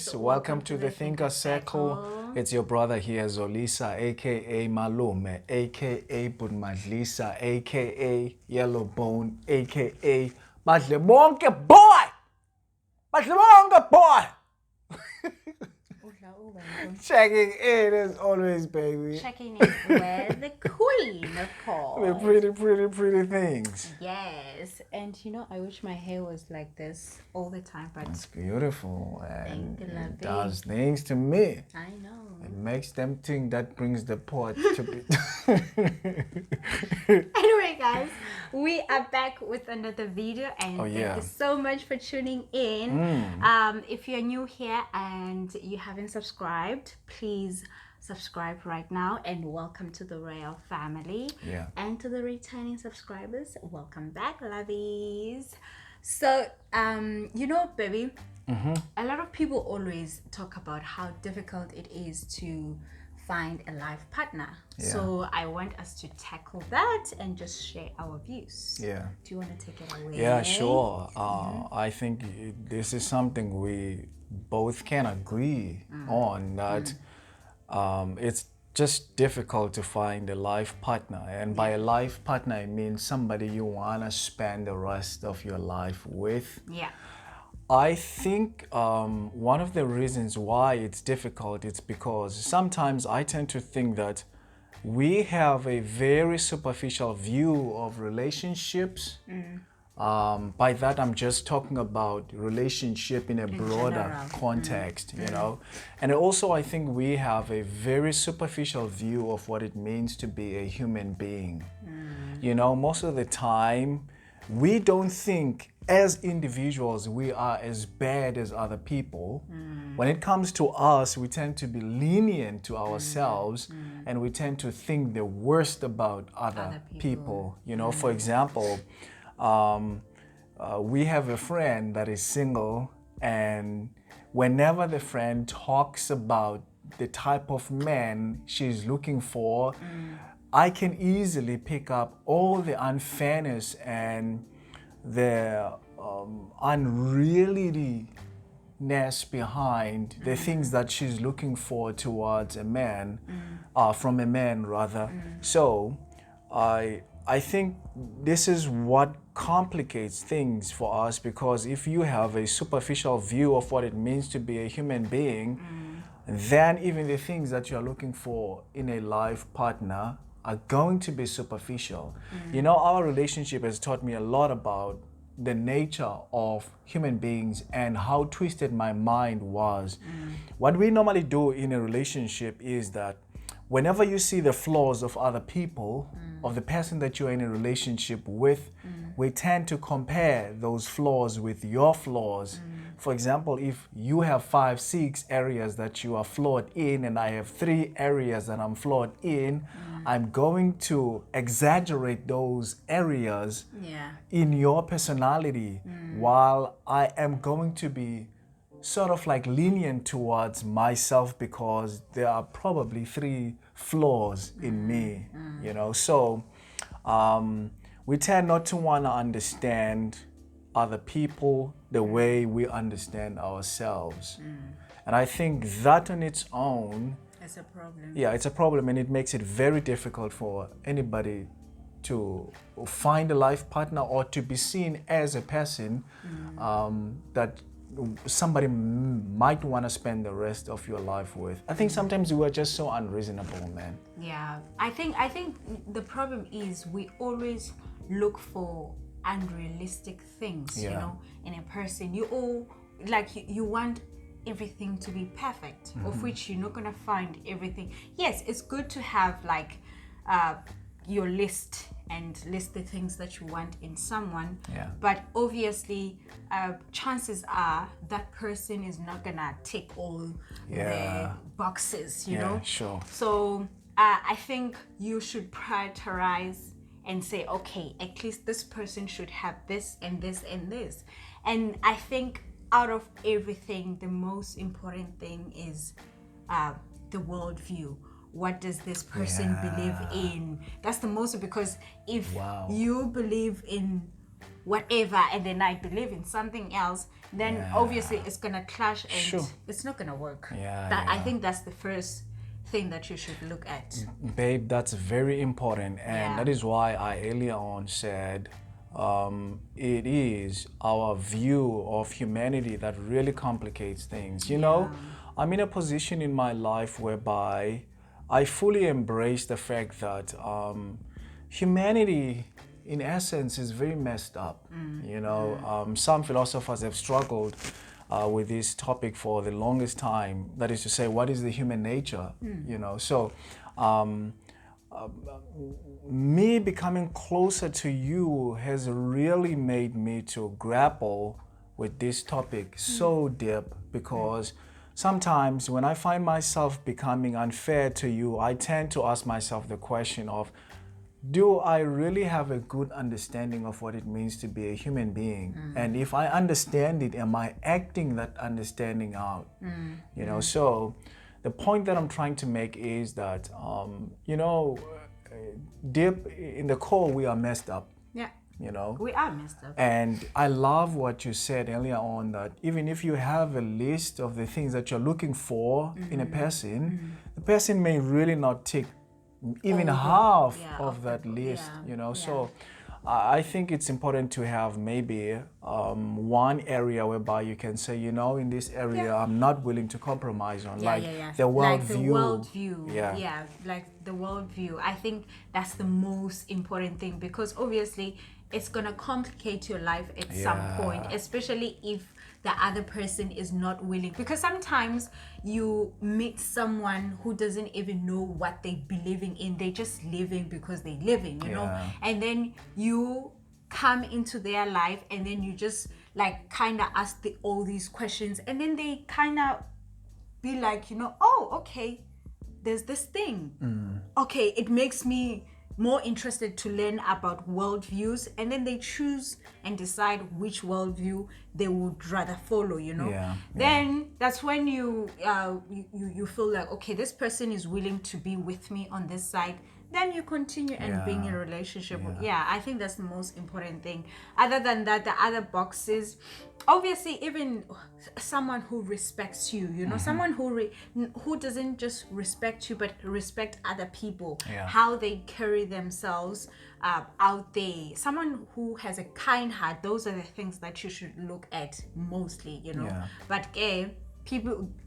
guys, welcome to the Thinker Circle. It's your brother here, Zolisa, aka Malume, aka Budmadlisa, aka Yellow Bone, aka Badlebonke Boy! Badlebonke Boy! Checking in as always, baby. Checking in with the queen, of course. The pretty things. Yes, and you know, I wish my hair was like this all the time, but it's beautiful and thank you, it does things to me. I know. It makes them think that brings the pot to be. Anyway, guys, we are back with another video, and thank you so much for tuning in. If you're new here and you haven't subscribed, please subscribe right now, and welcome to the royal family. And to the returning subscribers, welcome back, lovies. So you know, baby, a lot of people always talk about how difficult it is to find a life partner. So I want us to tackle that and just share our views. Do you want to take it away? Yeah, sure. I think this is something we both can agree on, that it's just difficult to find a life partner. And by a life partner, I mean somebody you want to spend the rest of your life with. I think one of the reasons why it's difficult is because sometimes I tend to think that we have a very superficial view of relationships. By that, I'm just talking about relationship in a broader context, you know. And also, I think we have a very superficial view of what it means to be a human being. You know, most of the time, we don't think as individuals we are as bad as other people. When it comes to us, we tend to be lenient to ourselves, and we tend to think the worst about other people. You know, for example, we have a friend that is single, and whenever the friend talks about the type of man she's looking for, I can easily pick up all the unfairness and the unrealityness behind the things that she's looking for towards a man, from a man rather. So I think this is what complicates things for us, because if you have a superficial view of what it means to be a human being, then even the things that you're looking for in a life partner are going to be superficial. You know, our relationship has taught me a lot about the nature of human beings and how twisted my mind was. What we normally do in a relationship is that whenever you see the flaws of other people, of the person that you're in a relationship with, we tend to compare those flaws with your flaws. For example, if you have 5, 6 areas that you are flawed in, and I have 3 areas that I'm flawed in, I'm going to exaggerate those areas in your personality, while I am going to be sort of like lenient towards myself because there are probably 3 flaws in me, you know. So we tend not to want to understand other people the way we understand ourselves. And I think that on its own, it's a problem. Yeah, it's a problem, and it makes it very difficult for anybody to find a life partner or to be seen as a person that somebody might want to spend the rest of your life with. I think sometimes we are just so unreasonable, man. Yeah, I think the problem is we always look for unrealistic things, you know, in a person. You all you want everything to be perfect, of which you're not gonna find everything. Yes, it's good to have like your list and list the things that you want in someone, but obviously chances are that person is not gonna tick all the boxes, you know. So I think you should prioritize and say, okay, at least this person should have this and this and this. And I think out of everything, the most important thing is the worldview. What does this person believe in? That's the most, because if you believe in whatever, and then I believe in something else, then obviously it's gonna clash and it's not gonna work. I think that's the first thing that you should look at. Babe, that's very important, and that is why I earlier on said it is our view of humanity that really complicates things. You know, I'm in a position in my life whereby I fully embrace the fact that humanity, in essence, is very messed up. You know, some philosophers have struggled with this topic for the longest time. That is to say, what is the human nature? You know, so me becoming closer to you has really made me to grapple with this topic so deep, because sometimes when I find myself becoming unfair to you, I tend to ask myself the question of, do I really have a good understanding of what it means to be a human being? And if I understand it, am I acting that understanding out? You know, so the point that I'm trying to make is that, you know, deep in the core, we are messed up. Yeah. You know, we are messed up. And I love what you said earlier on, that even if you have a list of the things that you're looking for in a person, the person may really not tick even half of that list, you know. So I think it's important to have maybe one area whereby you can say, you know, in this area I'm not willing to compromise on, the worldview. Like the worldview. I think that's the most important thing, because obviously it's gonna complicate your life at some point, especially if the other person is not willing. Because sometimes you meet someone who doesn't even know what they're believing in. They're just living because they're living, you know. And then you come into their life, and then you just like kind of ask all these questions, and then they kind of be like, you know, oh, okay, there's this thing. Okay, it makes me more interested to learn about worldviews, and then they choose and decide which worldview they would rather follow, you know. Then that's when you feel like, okay, this person is willing to be with me on this side. Then you continue and being in a relationship. I think that's the most important thing. Other than that, the other boxes, obviously, even someone who respects you, you know, someone who doesn't just respect you but respect other people, how they carry themselves out there. Someone who has a kind heart. Those are the things that you should look at mostly, you know. But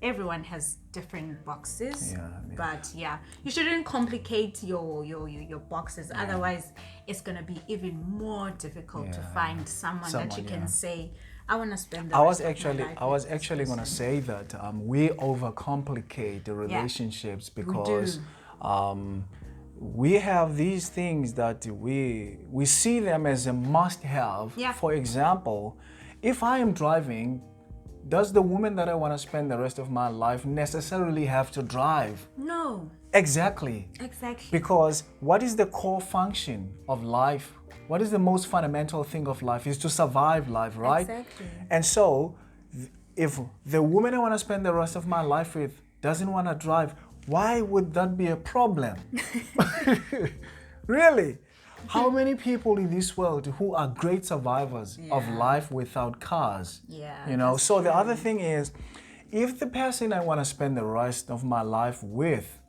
everyone has different boxes, but you shouldn't complicate your boxes, otherwise it's gonna be even more difficult to find someone that you can say, I want to spend the rest of my life. I was actually gonna say that we overcomplicate the relationships, because we have these things that we see them as a must-have. For example, if I am driving, does the woman that I want to spend the rest of my life necessarily have to drive? No. Exactly. Because what is the core function of life? What is the most fundamental thing of life? Is to survive life, right? Exactly. And so, if the woman I want to spend the rest of my life with doesn't want to drive, why would that be a problem? Really? How many people in this world who are great survivors of life without cars? You know, so the other thing is, if the person I want to spend the rest of my life with,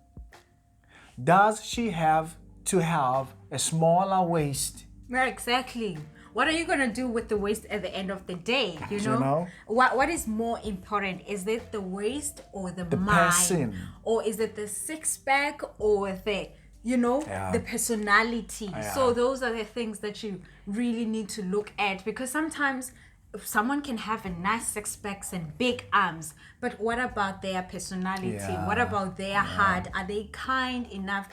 does she have to have a smaller waist? Exactly. What are you going to do with the waist at the end of the day? You know? What is more important? Is it the waist or the mind? Person. Or is it the six-pack or the, you know, the personality? So those are the things that you really need to look at, because sometimes someone can have a nice six-packs and big arms, but what about their personality? What about their heart? Are they kind enough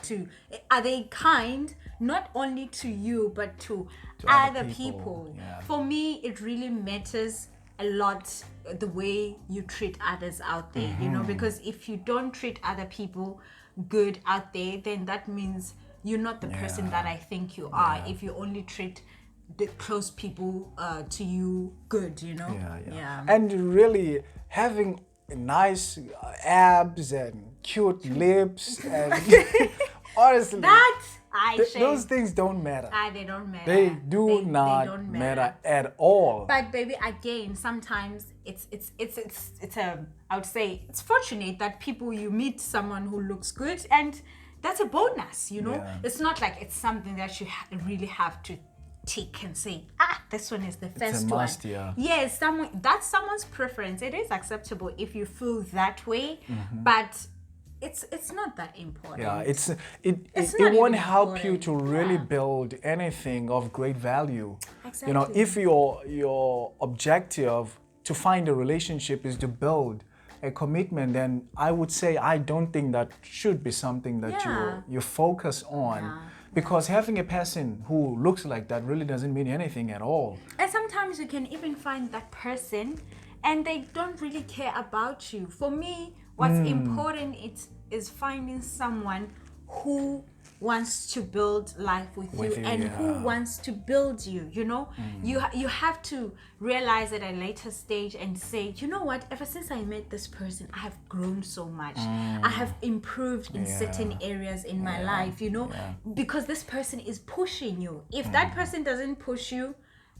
are they kind not only to you but to other people? For me, it really matters a lot the way you treat others out there, you know, because if you don't treat other people good out there, then that means you're not the person that I think you are. If you only treat the close people to you good, you know. And really having nice abs and cute lips and Honestly, shame. those things don't matter. They don't matter. They do not they don't matter at all. But baby, again, sometimes it's I would say it's fortunate that people you meet someone who looks good, and that's a bonus, you know. Yeah. It's not like it's something that you really have to tick and say, this one is the first It's a must, one. yeah. Yes, that's someone's preference. It is acceptable if you feel that way, but it's not that important. Yeah, It's it not won't even help you important. to really Yeah. build anything of great value. Exactly. You know, if your objective to find a relationship is to build a commitment, then I would say I don't think that should be something that Yeah. you focus on. Yeah. Because having a person who looks like that really doesn't mean anything at all. And sometimes you can even find that person and they don't really care about you. For me, what's important is finding someone who wants to build life with you and who wants to build you, you know. You have to realize at a later stage and say, you know what, ever since I met this person, I have grown so much. I have improved in certain areas in my life, you know, because this person is pushing you. If that person doesn't push you,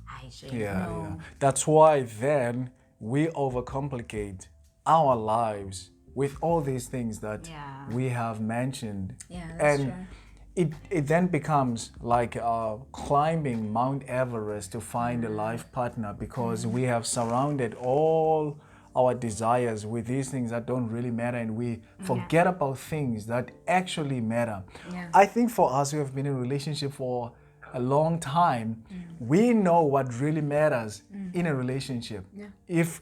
I say no. That's why then we overcomplicate our lives with all these things that we have mentioned. Yeah, that's and true. it then becomes like climbing Mount Everest to find a life partner, because we have surrounded all our desires with these things that don't really matter, and we forget about things that actually matter. Yeah. I think for us who have been in a relationship for a long time, we know what really matters in a relationship.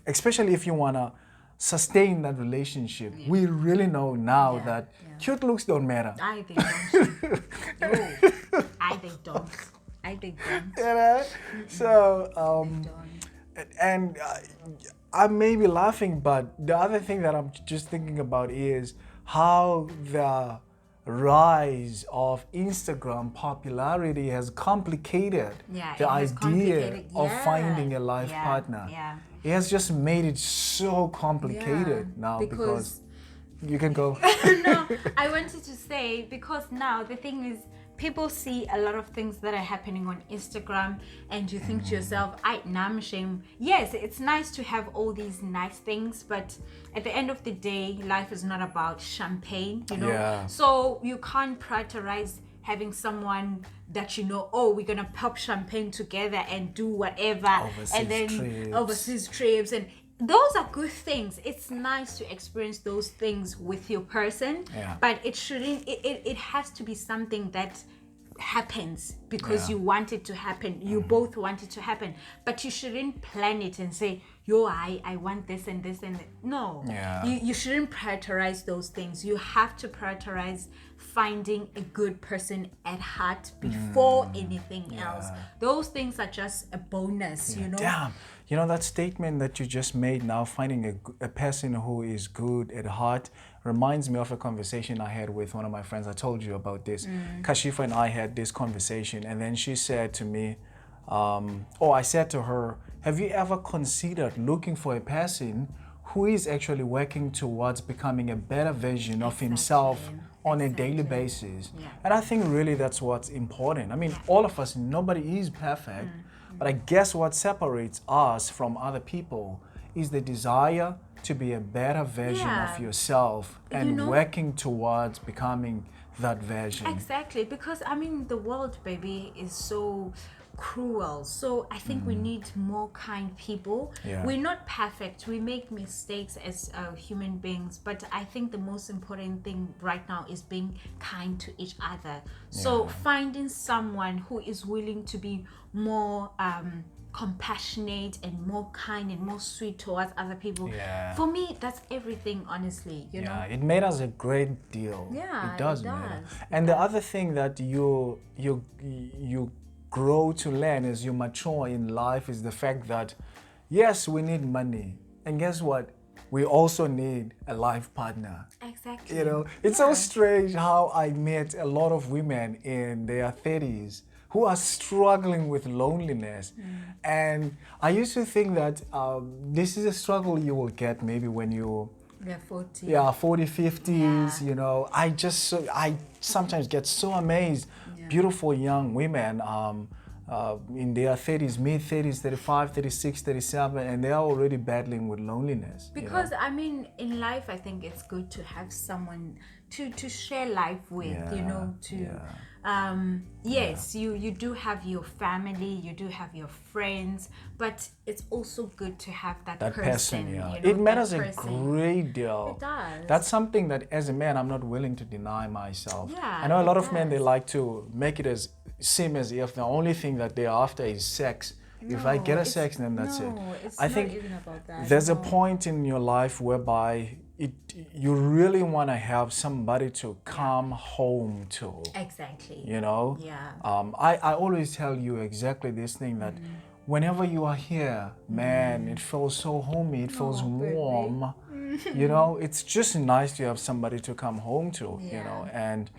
Especially if you wanna sustain that relationship, we really know now that cute looks don't matter. I think don't. No, I think don't. I think don't. You know? So, and I may be laughing, but the other thing that I'm just thinking about is how the rise of Instagram popularity has complicated the idea of finding a life partner. Yeah. It has just made it so complicated now, because you can go. No, I wanted to say, because now the thing is, people see a lot of things that are happening on Instagram, and you think to yourself, I'm ashamed. Yes, it's nice to have all these nice things, but at the end of the day, life is not about champagne, you know. Yeah. So you can't prioritize having someone that you know, oh, we're gonna pop champagne together and do whatever, overseas trips, and those are good things. It's nice to experience those things with your person, but it shouldn't. It has to be something that happens because you want it to happen. You both want it to happen, but you shouldn't plan it and say, yo, I want this and this and that. No. You shouldn't prioritize those things. You have to prioritize finding a good person at heart before anything else. Those things are just a bonus, you know. Damn. You know, that statement that you just made now, finding a person who is good at heart, reminds me of a conversation I had with one of my friends. I told you about this. Kashifa and I had this conversation, and then she said to me, I said to her, have you ever considered looking for a person who is actually working towards becoming a better version of himself on a daily basis? And I think really that's what's important. I mean, all of us, nobody is perfect, but I guess what separates us from other people is the desire to be a better version of yourself and working towards becoming that version. Exactly, because I mean, the world, baby, is so cruel. So I think we need more kind people. We're not perfect. We make mistakes as human beings, but I think the most important thing right now is being kind to each other. So finding someone who is willing to be more compassionate and more kind and more sweet towards other people. For me, that's everything, honestly, you know. It made us a great deal. It does matter. And the other thing that you grow to learn as you mature in life is the fact that, yes, we need money. And guess what? We also need a life partner. Exactly. You know, it's so strange how I met a lot of women in their 30s who are struggling with loneliness. And I used to think that this is a struggle you will get maybe when you They're 40. Yeah, 40, 50s, Yeah. you know. I sometimes get so amazed. Yeah. Beautiful young women in their 30s, mid-30s, 35, 36, 37, and they are already battling with loneliness. Because I mean, in life, I think it's good to have someone to share life with. You know, yes, you do have your family, you do have your friends, but it's also good to have that person. Yeah. You know, It matters that a person. great deal. It does. That's something that as a man I'm not willing to deny myself. Yeah, I know a lot it of men, they does. like to make it seem as if the only thing that they're after is sex. If I get a sex, then that's it. It's I not think even about that. there's a point in your life whereby you really want to have somebody to come home to. Exactly. You know? Yeah. I always tell you exactly this thing that whenever you are here, man, it feels so homey, it feels warm. You know, it's just nice to have somebody to come home to, you know, and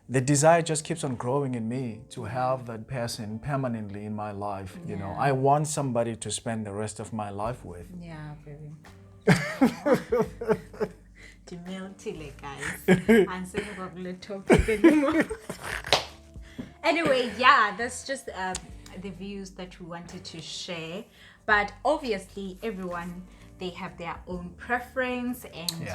the desire just keeps on growing in me to have that person permanently in my life. You know, I want somebody to spend the rest of my life with. Yeah, baby. Humility, guys. I'm saying about the topic anymore. Anyway, yeah, that's just the views that we wanted to share. But obviously, everyone, they have their own preference, and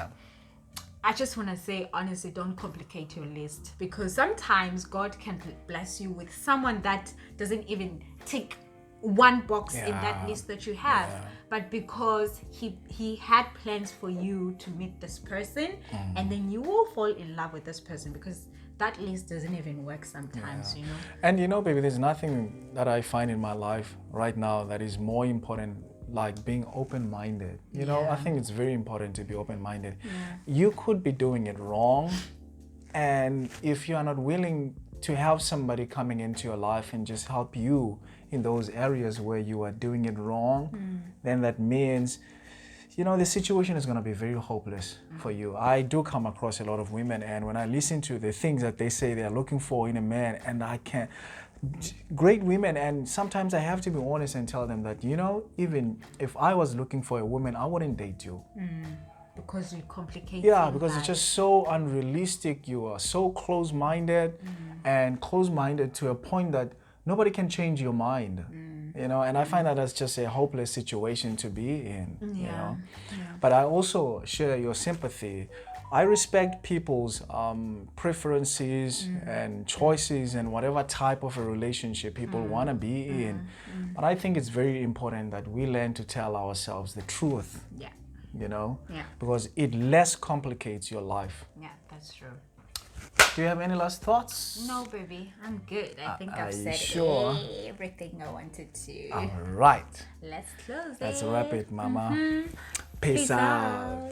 I just want to say, honestly, don't complicate your list, because sometimes God can bless you with someone that doesn't even tick one box in that list that you have, but because he had plans for you to meet this person, and then you will fall in love with this person, because that list doesn't even work sometimes, you know. And you know, baby, there's nothing that I find in my life right now that is more important like being open-minded. You know, I think it's very important to be open-minded. You could be doing it wrong, and if you are not willing to have somebody coming into your life and just help you in those areas where you are doing it wrong, then that means, you know, the situation is going to be very hopeless for you. I do come across a lot of women, and when I listen to the things that they say they're looking for in a man, and I can't, great women, and sometimes I have to be honest and tell them that, you know, even if I was looking for a woman, I wouldn't date you. Because you complicate because it's just so unrealistic. You are so close-minded, and close-minded to a point that nobody can change your mind. You know, and I find that that's just a hopeless situation to be in. You know, but I also share your sympathy. I respect people's preferences and choices and whatever type of a relationship people want to be in. But I think it's very important that we learn to tell ourselves the truth. You know, because it less complicates your life. Yeah, that's true. Do you have any last thoughts? No, baby, I'm good. I think I've said everything I wanted to. All right. Let's close it. Let's wrap it, mama. Peace out.